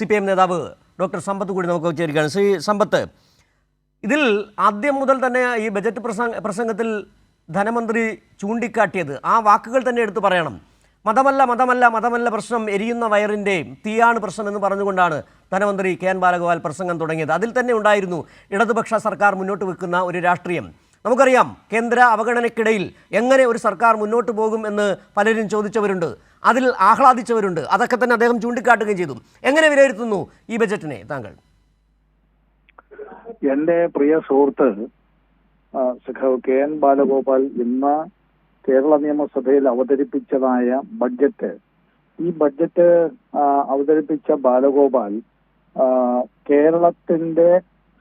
CPM നേതാവ് doctor സമ്പത്ത് കൂടി നമുക്ക് ചേരുകയാണ്. ശ്രീ സമ്പത്ത്, ഇതിൽ ആദ്യം മുതൽ തന്നെ ഈ ബജറ്റ് പ്രസംഗത്തിൽ ധനമന്ത്രി ചൂണ്ടിക്കാട്ടിയത് ആ വാക്കുകൾ തന്നെ എടുത്തു പറയണം. മതമല്ല പ്രശ്നം, എരിയുന്ന വയറിൻ്റെ തീയാണ് പ്രശ്നം എന്ന് പറഞ്ഞുകൊണ്ടാണ് ധനമന്ത്രി KN ബാലഗോപാൽ പ്രസംഗം തുടങ്ങിയത്. അതിൽ തന്നെ ഉണ്ടായിരുന്നു ഇടതുപക്ഷ സർക്കാർ മുന്നോട്ട് വെക്കുന്ന ഒരു രാഷ്ട്രീയം. നമുക്കറിയാം, കേന്ദ്ര അവഗണനയ്ക്കിടയിൽ എങ്ങനെ ഒരു സർക്കാർ മുന്നോട്ട് പോകും എന്ന് പലരും ചോദിച്ചവരുണ്ട്, അതിൽ ആഹ്ലാദിച്ചവരുണ്ട്. അതൊക്കെ തന്നെ അദ്ദേഹം ചൂണ്ടിക്കാട്ടുകയും ചെയ്തു. എങ്ങനെ വിലയിരുത്തുന്നു ഈ ബജറ്റിനെ താങ്കൾ? എൻ്റെ പ്രിയ സുഹൃത്ത് സഖാവ് KN ബാലഗോപാൽ ഇന്ന് കേരള നിയമസഭയിൽ അവതരിപ്പിച്ചതായ ബഡ്ജറ്റ്, ഈ ബഡ്ജറ്റ് അവതരിപ്പിച്ച ബാലഗോപാൽ കേരളത്തിന്റെ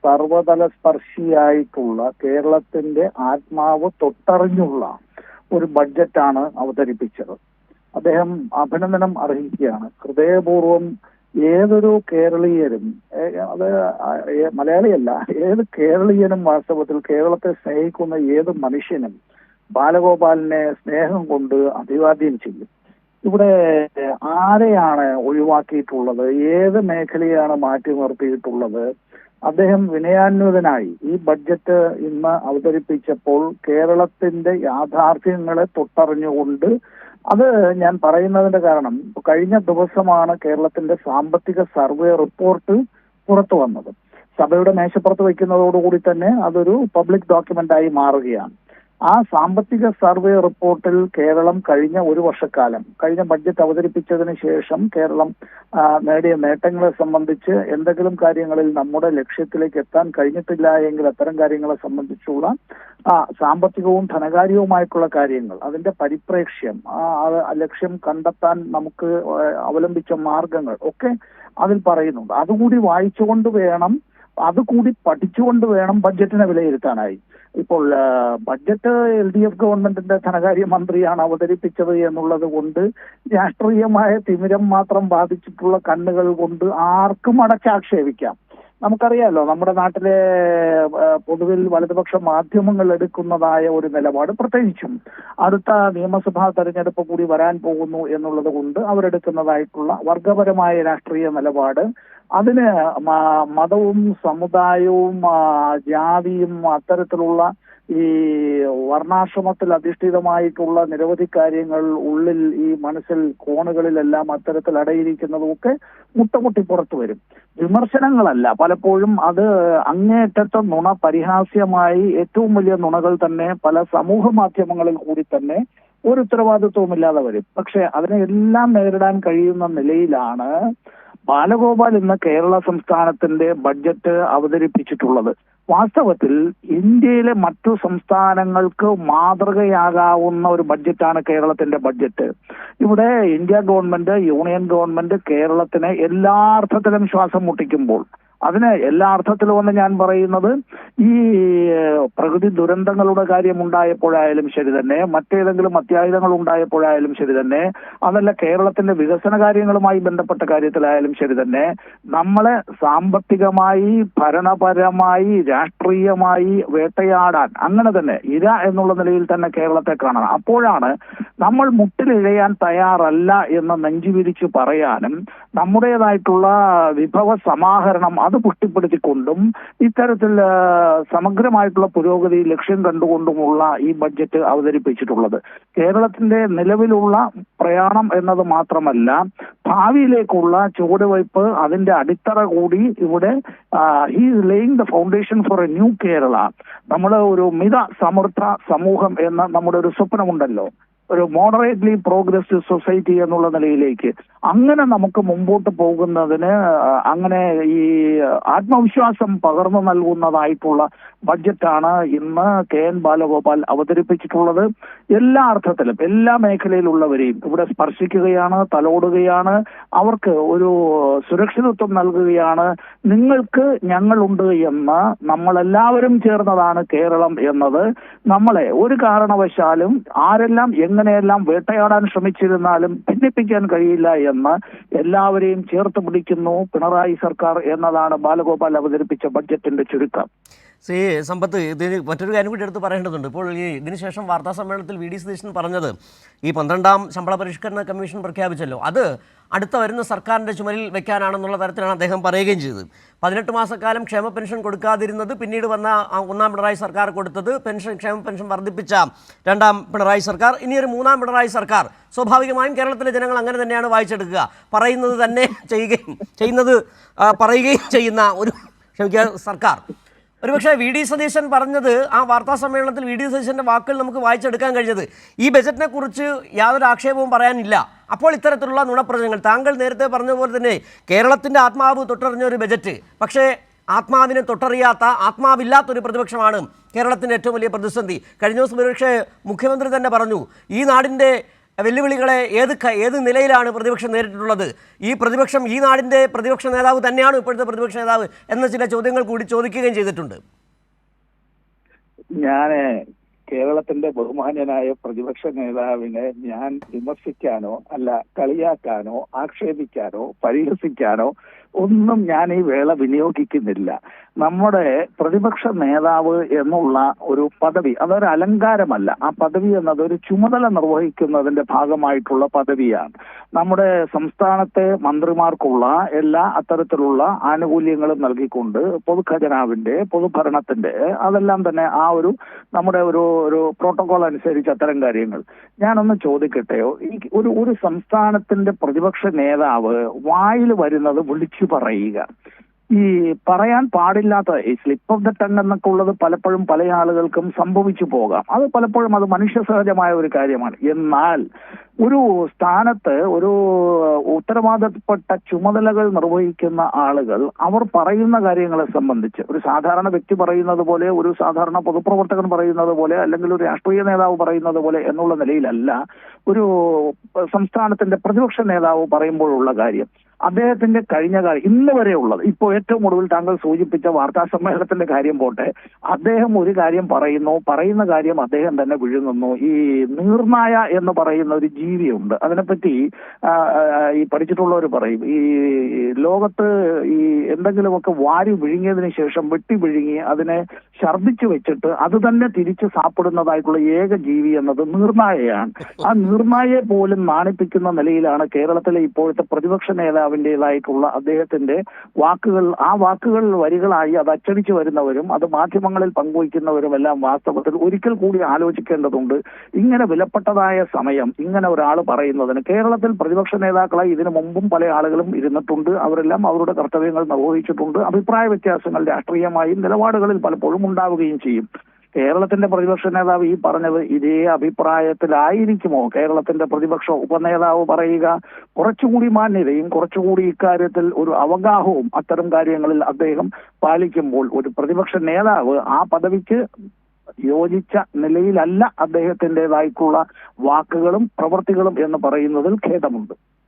സർവതല സ്പർശിയായിട്ടുള്ള, കേരളത്തിന്റെ ആത്മാവ് തൊട്ടറിഞ്ഞുള്ള ഒരു ബഡ്ജറ്റാണ് അവതരിപ്പിച്ചത്. അദ്ദേഹം അഭിനന്ദനം അർഹിക്കുകയാണ്. ഹൃദയപൂർവ്വം ഏതൊരു കേരളീയരും, അത് മലയാളിയല്ല, ഏത് കേരളീയനും വാസ്തവത്തിൽ കേരളത്തെ സ്നേഹിക്കുന്ന ഏത് മനുഷ്യനും ബാലഗോപാലിനെ സ്നേഹം കൊണ്ട് അഭിവാദ്യം ചെയ്യും. ഇവിടെ ആരെയാണ് ഒഴിവാക്കിയിട്ടുള്ളത്, ഏത് മേഖലയാണ് മാറ്റി നിർത്തിയിട്ടുള്ളത്? അദ്ദേഹം വിനയാന്വിതനായി ഈ ബഡ്ജറ്റ് ഇന്ന് അവതരിപ്പിച്ചപ്പോൾ കേരളത്തിന്റെ യാഥാർത്ഥ്യങ്ങളെ തൊട്ടറിഞ്ഞുകൊണ്ട്, അത് ഞാൻ പറയുന്നതിന്റെ കാരണം, കഴിഞ്ഞ ദിവസമാണ് കേരളത്തിന്റെ സാമ്പത്തിക സർവേ റിപ്പോർട്ട് പുറത്തു വന്നത്. സഭയുടെ മേശപ്പുറത്ത് വയ്ക്കുന്നതോടുകൂടി തന്നെ അതൊരു പബ്ലിക് ഡോക്യുമെന്റായി മാറുകയാണ്. ആ സാമ്പത്തിക സർവേ റിപ്പോർട്ടിൽ കേരളം കഴിഞ്ഞ ഒരു വർഷക്കാലം, കഴിഞ്ഞ ബഡ്ജറ്റ് അവതരിപ്പിച്ചതിന് ശേഷം കേരളം നേടിയ നേട്ടങ്ങളെ സംബന്ധിച്ച്, എന്തെങ്കിലും കാര്യങ്ങളിൽ നമ്മുടെ ലക്ഷ്യത്തിലേക്ക് എത്താൻ കഴിഞ്ഞിട്ടില്ല എങ്കിൽ അത്തരം കാര്യങ്ങളെ സംബന്ധിച്ചുള്ള സാമ്പത്തികവും ധനകാര്യവുമായിട്ടുള്ള കാര്യങ്ങൾ, അതിന്റെ പരിപ്രേക്ഷ്യം, ലക്ഷ്യം കണ്ടെത്താൻ നമുക്ക് അവലംബിച്ച മാർഗങ്ങൾ ഒക്കെ അതിൽ പറയുന്നുണ്ട്. അതുകൂടി വായിച്ചുകൊണ്ട് വേണം, അതുകൂടി പഠിച്ചുകൊണ്ട് വേണം ബഡ്ജറ്റിനെ വിലയിരുത്താനായി. ഇപ്പോൾ ബഡ്ജറ്റ് LDF ഗവൺമെന്റിന്റെ ധനകാര്യ മന്ത്രിയാണ് അവതരിപ്പിച്ചത് എന്നുള്ളത് കൊണ്ട് രാഷ്ട്രീയമായ തിമിരം മാത്രം ബാധിച്ചിട്ടുള്ള കണ്ണുകൾ കൊണ്ട് ആർക്കും അടച്ചാക്ഷേപിക്കാം. നമുക്കറിയാലോ, നമ്മുടെ നാട്ടിലെ പൊതുവിൽ വലതുപക്ഷ മാധ്യമങ്ങൾ എടുക്കുന്നതായ ഒരു നിലപാട്, പ്രത്യേകിച്ചും അടുത്ത നിയമസഭാ തെരഞ്ഞെടുപ്പ് കൂടി വരാൻ പോകുന്നു എന്നുള്ളത് കൊണ്ട് അവരെടുക്കുന്നതായിട്ടുള്ള വർഗപരമായ രാഷ്ട്രീയ നിലപാട്, അതിന് മതവും സമുദായവും ജാതിയും അത്തരത്തിലുള്ള ഈ വർണ്ണാശ്രമത്തിൽ അധിഷ്ഠിതമായിട്ടുള്ള നിരവധി കാര്യങ്ങൾ ഉള്ളിൽ, ഈ മനസ്സിൽ കോണുകളിലെല്ലാം അത്തരത്തിൽ അടയിരിക്കുന്നതുമൊക്കെ മുട്ടമുട്ടി പുറത്തു വരും. വിമർശനങ്ങളല്ല, പലപ്പോഴും അത് അങ്ങേയറ്റത്തെ നുണ, പരിഹാസ്യമായി ഏറ്റവും വലിയ നുണകൾ തന്നെ പല സമൂഹ മാധ്യമങ്ങളിൽ കൂടി തന്നെ ഒരു ഉത്തരവാദിത്വമില്ലാതെ വരും. പക്ഷെ അതിനെല്ലാം നേരിടാൻ കഴിയുന്ന നിലയിലാണ് ബാലഗോപാൽ ഇന്ന് കേരള സംസ്ഥാനത്തിന്റെ ബഡ്ജറ്റ് അവതരിപ്പിച്ചിട്ടുള്ളത്. വാസ്തവത്തിൽ ഇന്ത്യയിലെ മറ്റു സംസ്ഥാനങ്ങൾക്ക് മാതൃകയാകാവുന്ന ഒരു ബഡ്ജറ്റാണ് കേരളത്തിന്റെ ബഡ്ജറ്റ്. ഇവിടെ ഇന്ത്യ ഗവൺമെന്റ്, യൂണിയൻ ഗവൺമെന്റ് കേരളത്തിനെ എല്ലാ അർത്ഥത്തിലും ശ്വാസം മുട്ടിക്കുമ്പോൾ, അതിന് എല്ലാ അർത്ഥത്തിലുമെന്ന് ഞാൻ പറയുന്നത്, ഈ പ്രകൃതി ദുരന്തങ്ങളുടെ കാര്യമുണ്ടായപ്പോഴായാലും ശരി തന്നെ, മറ്റേതെങ്കിലും അത്യാഹിതങ്ങൾ ഉണ്ടായപ്പോഴായാലും ശരി തന്നെ, അതല്ല കേരളത്തിന്റെ വികസന കാര്യങ്ങളുമായി ബന്ധപ്പെട്ട കാര്യത്തിലായാലും ശരി തന്നെ, നമ്മളെ സാമ്പത്തികമായി, ഭരണപരമായി, രാഷ്ട്രീയമായി വേട്ടയാടാൻ, അങ്ങനെ തന്നെ ഇര എന്നുള്ള നിലയിൽ തന്നെ കേരളത്തെ കാണണം. അപ്പോഴാണ് നമ്മൾ മുട്ടിലിഴയാൻ തയ്യാറല്ല എന്ന് നെഞ്ചുവിരിച്ചു പറയാനും, നമ്മുടേതായിട്ടുള്ള വിഭവ സമാഹരണം അത് പുഷ്ടിപ്പെടുത്തിക്കൊണ്ടും ഇത്തരത്തിൽ സമഗ്രമായിട്ടുള്ള പുരോഗതി ലക്ഷ്യം കണ്ടുകൊണ്ടുമുള്ള ഈ ബഡ്ജറ്റ് അവതരിപ്പിച്ചിട്ടുള്ളത്. കേരളത്തിന്റെ നിലവിലുള്ള പ്രയാണം എന്നത് മാത്രമല്ല, ഭാവിയിലേക്കുള്ള ചുവടുവയ്പ്, അതിന്റെ അടിത്തറ കൂടി ഇവിടെ he is laying the foundation four A new Kerala. നമ്മൾ ഒരു മിത സമൃദ്ധ സമൂഹം എന്ന നമ്മുടെ ഒരു സ്വപ്നമുണ്ടല്ലോ, ഒരു മോഡറേറ്റ്ലി പ്രോഗ്രസീവ് സൊസൈറ്റി എന്നുള്ള നിലയിലേക്ക്, അങ്ങനെ നമുക്ക് മുമ്പോട്ട് പോകുന്നതിന്, അങ്ങനെ ഈ ആത്മവിശ്വാസം പകർന്നു നൽകുന്നതായിട്ടുള്ള ബഡ്ജറ്റാണ് ഇന്ന് KN ബാലഗോപാൽ അവതരിപ്പിച്ചിട്ടുള്ളത്. എല്ലാ അർത്ഥത്തിലും എല്ലാ മേഖലയിലുള്ളവരെയും ഇവിടെ സ്പർശിക്കുകയാണ്, തലോടുകയാണ്, അവർക്ക് ഒരു സുരക്ഷിതത്വം നൽകുകയാണ്. നിങ്ങൾക്ക് ഞങ്ങളുണ്ട് എന്ന്, നമ്മളെല്ലാവരും ചേർന്നതാണ് കേരളം എന്നത്, നമ്മളെ ഒരു കാരണവശാലും ആരെല്ലാം എങ്ങനെയെല്ലാം വേട്ടയാടാൻ ശ്രമിച്ചിരുന്നാലും ഭിന്നിപ്പിക്കാൻ കഴിയില്ല എന്ന് എല്ലാവരെയും ചേർത്ത് പിടിക്കുന്നു പിണറായി സർക്കാർ എന്നതാണ് ബാലഗോപാൽ അവതരിപ്പിച്ച ബഡ്ജറ്റിന്റെ ചുരുക്കം. ശ്രീ സമ്പത്ത്, ഇതിന് മറ്റൊരു കാര്യം കൂടി എടുത്ത് പറയേണ്ടതുണ്ട്. ഇപ്പോൾ ഇതിനുശേഷം വാർത്താ സമ്മേളനത്തിൽ വി ഡി സതീശൻ പറഞ്ഞത് ഈ 12ാം ശമ്പള പരിഷ്കരണ കമ്മീഷൻ പ്രഖ്യാപിച്ചല്ലോ, അത് അടുത്ത വരുന്ന സർക്കാരിൻ്റെ ചുമലിൽ വെക്കാനാണെന്നുള്ള തരത്തിലാണ് അദ്ദേഹം പറയുകയും ചെയ്തത്. 18 മാസക്കാലം ക്ഷേമ പെൻഷൻ കൊടുക്കാതിരുന്നത് പിന്നീട് വന്ന ഒന്നാം പിണറായി സർക്കാർ കൊടുത്തത്, ക്ഷേമ പെൻഷൻ വർദ്ധിപ്പിച്ച രണ്ടാം പിണറായി സർക്കാർ, ഇനിയൊരു മൂന്നാം പിണറായി സർക്കാർ. സ്വാഭാവികമായും കേരളത്തിലെ ജനങ്ങൾ അങ്ങനെ തന്നെയാണ് വായിച്ചെടുക്കുക. പറയുന്നത് തന്നെ പറയുകയും ചെയ്യുന്ന ഒരു സർക്കാർ. ഒരുപക്ഷെ വി ഡി സതീശൻ പറഞ്ഞത്, ആ വാർത്താ സമ്മേളനത്തിൽ വി ഡി സതീശൻ്റെ വാക്കുകൾ നമുക്ക് വായിച്ചെടുക്കാൻ കഴിഞ്ഞത്, ഈ ബജറ്റിനെ കുറിച്ച് യാതൊരു ആക്ഷേപവും പറയാനില്ല. അപ്പോൾ ഇത്തരത്തിലുള്ള നുണപ്രചനങ്ങൾ, താങ്കൾ നേരത്തെ പറഞ്ഞ പോലെ തന്നെ കേരളത്തിൻ്റെ ആത്മാവ് തൊട്ടറിഞ്ഞ ഒരു ബജറ്റ്, പക്ഷേ ആത്മാവിനെ തൊട്ടറിയാത്ത, ആത്മാവില്ലാത്തൊരു പ്രതിപക്ഷമാണ് കേരളത്തിൻ്റെ ഏറ്റവും വലിയ പ്രതിസന്ധി. കഴിഞ്ഞ ദിവസം ഒരുപക്ഷെ മുഖ്യമന്ത്രി തന്നെ പറഞ്ഞു, ഈ നാടിൻ്റെ വെല്ലുവിളികളെ ഏത് നിലയിലാണ് പ്രതിപക്ഷം നേരിട്ടിട്ടുള്ളത്, ഈ നാടിൻ്റെ പ്രതിപക്ഷ നേതാവ് തന്നെയാണ് ഇപ്പോഴത്തെ പ്രതിപക്ഷ നേതാവ് എന്ന ചില ചോദ്യങ്ങൾ കൂടി ചോദിക്കുകയും ചെയ്തിട്ടുണ്ട്. ഞാൻ കേരളത്തിന്റെ ബഹുമാന്യനായ പ്രതിപക്ഷ നേതാവിനെ ഞാൻ വിമർശിക്കാനോ അല്ല കളിയാക്കാനോ ആക്ഷേപിക്കാനോ പരിഹസിക്കാനോ ഒന്നും ഞാൻ ഈ വേള വിനിയോഗിക്കുന്നില്ല. നമ്മുടെ പ്രതിപക്ഷ നേതാവ് എന്നുള്ള ഒരു പദവി അതൊരു അലങ്കാരമല്ല. ആ പദവി എന്നത് ഒരു ചുമതല നിർവഹിക്കുന്നതിന്റെ ഭാഗമായിട്ടുള്ള പദവിയാണ്. നമ്മുടെ സംസ്ഥാനത്തെ മന്ത്രിമാർക്കുള്ള എല്ലാ അത്തരത്തിലുള്ള ആനുകൂല്യങ്ങളും നൽകിക്കൊണ്ട് പൊതുഖജനാവിന്റെ പൊതുഭരണത്തിന്റെ അതെല്ലാം തന്നെ ആ ഒരു നമ്മുടെ ഒരു പ്രോട്ടോകോൾ അനുസരിച്ച് അത്തരം കാര്യങ്ങൾ. ഞാനൊന്ന് ചോദിക്കട്ടെയോ, ഈ ഒരു സംസ്ഥാനത്തിന്റെ പ്രതിപക്ഷ നേതാവ് വായിൽ വരുന്നത് വിളിച്ചു പറയുക, ഈ പറയാൻ പാടില്ലാത്ത ഈ സ്ലിപ്പ് ഓഫ് ദ ടങ് എന്നൊക്കെ ഉള്ളത് പലപ്പോഴും പല ആളുകൾക്കും സംഭവിച്ചു പോകാം. അത് പലപ്പോഴും അത് മനുഷ്യ സഹജമായ ഒരു കാര്യമാണ്. എന്നാൽ ഒരു സ്ഥാനത്ത് ഒരു ഉത്തരവാദിത്തപ്പെട്ട ചുമതലകൾ നിർവഹിക്കുന്ന ആളുകൾ അവർ പറയുന്ന കാര്യങ്ങളെ സംബന്ധിച്ച് ഒരു സാധാരണ വ്യക്തി പറയുന്നത് പോലെ, ഒരു സാധാരണ പൊതുപ്രവർത്തകൻ പറയുന്നത് പോലെ, അല്ലെങ്കിൽ ഒരു രാഷ്ട്രീയ നേതാവ് പറയുന്നത് പോലെ എന്നുള്ള നിലയിലല്ല ഒരു സംസ്ഥാനത്തിന്റെ പ്രതിപക്ഷ നേതാവ് പറയുമ്പോഴുള്ള കാര്യം. അദ്ദേഹത്തിന്റെ കഴിഞ്ഞ കാലം ഇന്ന് വരെ ഉള്ളത്, ഇപ്പോൾ ഏറ്റവും ഒടുവിൽ താങ്കൾ സൂചിപ്പിച്ച വാർത്താ സമ്മേളനത്തിന്റെ കാര്യം പോട്ടെ, അദ്ദേഹം ഒരു കാര്യം പറയുന്ന കാര്യം അദ്ദേഹം തന്നെ വിഴുങ്ങുന്നു. ഈ നീർനായ എന്ന് പറയുന്ന ഒരു ജീവിയുണ്ട്, അതിനെപ്പറ്റി ഈ പഠിച്ചിട്ടുള്ളവർ പറയും, ഈ ലോകത്ത് ഈ എന്തെങ്കിലുമൊക്കെ വാരി വിഴുങ്ങിയതിന് ശേഷം വെട്ടി വിഴുങ്ങി അതിനെ ഛർദ്ദിച്ചു വെച്ചിട്ട് അത് തന്നെ തിരിച്ച് സാപ്പിടുന്നതായിട്ടുള്ള ഏക ജീവി എന്നത് നീർനായയാണ്. ആ നീർനായയെ പോലും നാണിപ്പിക്കുന്ന നിലയിലാണ് കേരളത്തിലെ ഇപ്പോഴത്തെ പ്രതിപക്ഷ നേതാവിൻ്റെതായിട്ടുള്ള അദ്ദേഹത്തിന്റെ വാക്കുകൾ. ആ വാക്കുകൾ വരികളായി അത് അച്ചടിച്ചു വരുന്നവരും അത് മാധ്യമങ്ങളിൽ പങ്കുവയ്ക്കുന്നവരും എല്ലാം വാസ്തവത്തിൽ ഒരിക്കൽ കൂടി ആലോചിക്കേണ്ടതുണ്ട്. ഇങ്ങനെ വിലപ്പെട്ടതായ സമയം ഇങ്ങനെ ഒരാൾ പറയുന്നതിന്, കേരളത്തിൽ പ്രതിപക്ഷ നേതാക്കളായി ഇതിനു മുമ്പും പല ആളുകളും ഇരുന്നിട്ടുണ്ട്, അവരെല്ലാം അവരുടെ കർത്തവ്യങ്ങൾ നിർവഹിച്ചിട്ടുണ്ട്. അഭിപ്രായ വ്യത്യാസങ്ങൾ രാഷ്ട്രീയമായും നിലപാടുകളിൽ പലപ്പോഴും ഉണ്ടാവുകയും ചെയ്യും. കേരളത്തിന്റെ പ്രതിപക്ഷ നേതാവ് ഈ പറഞ്ഞത് ഇതേ അഭിപ്രായത്തിലായിരിക്കുമോ കേരളത്തിന്റെ പ്രതിപക്ഷ ഉപനേതാവ് പറയുക? കുറച്ചുകൂടി മാന്യതയും കുറച്ചുകൂടി ഇക്കാര്യത്തിൽ ഒരു അവഗാഹവും അത്തരം കാര്യങ്ങളിൽ അദ്ദേഹം പാലിക്കുമ്പോൾ ഒരു പ്രതിപക്ഷ നേതാവ് ആ പദവിക്ക് യോജിച്ച നിലയിലല്ല അദ്ദേഹത്തിൻ്റെതായിട്ടുള്ള വാക്കുകളും പ്രവൃത്തികളും എന്ന് പറയുന്നതിൽ ഖേദമുണ്ട്.